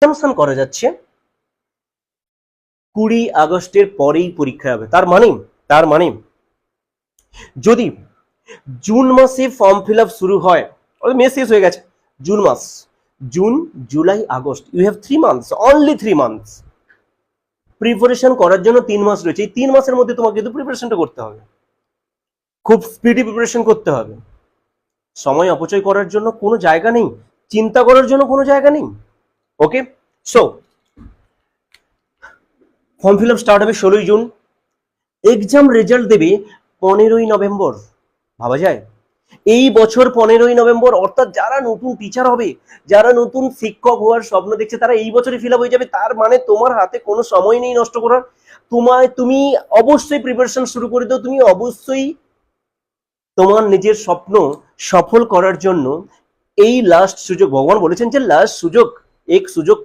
Assumption করা যাচ্ছে 20 আগস্টের পরেই পরীক্ষা হবে। তার মানে যদি জুন মাসে ফর্ম ফিল আপ শুরু হয়, মে শেষ হয়ে গেছে, জুন মাস, June July August, you have 3 months, only 3 months. Preparation করার জন্য 3 মাস রয়েছে। এই 3 মাসের মধ্যে তোমাকে কিন্তু প্রিপারেশনটা করতে হবে, খুব স্পিডি প্রিপারেশন করতে হবে। সময় অপচয় করার জন্য কোনো জায়গা নেই, চিন্তা করার জন্য কোনো জায়গা নেই। Okay, so form fill up start হবে 16ই জুন, এক্সাম রেজাল্ট দেবে 15ই নভেম্বর। ভাবা যায়? এই বছর 15ই নভেম্বর, অর্থাৎ যারা নতুন টিচার হবে, যারা নতুন শিক্ষক হওয়ার স্বপ্ন দেখছে, তারা এই বছরই ফিল আপ হয়ে যাবে। তার মানে তোমার হাতে কোনো সময় নেই নষ্ট করার। তুমি অবশ্যই প্রিপারেশন শুরু করে দাও। তুমি অবশ্যই তোমার নিজের স্বপ্ন সফল করার জন্য এই লাস্ট সুযোগ, ভগবান বলেছেন যে লাস্ট সুযোগ, এক সুযোগ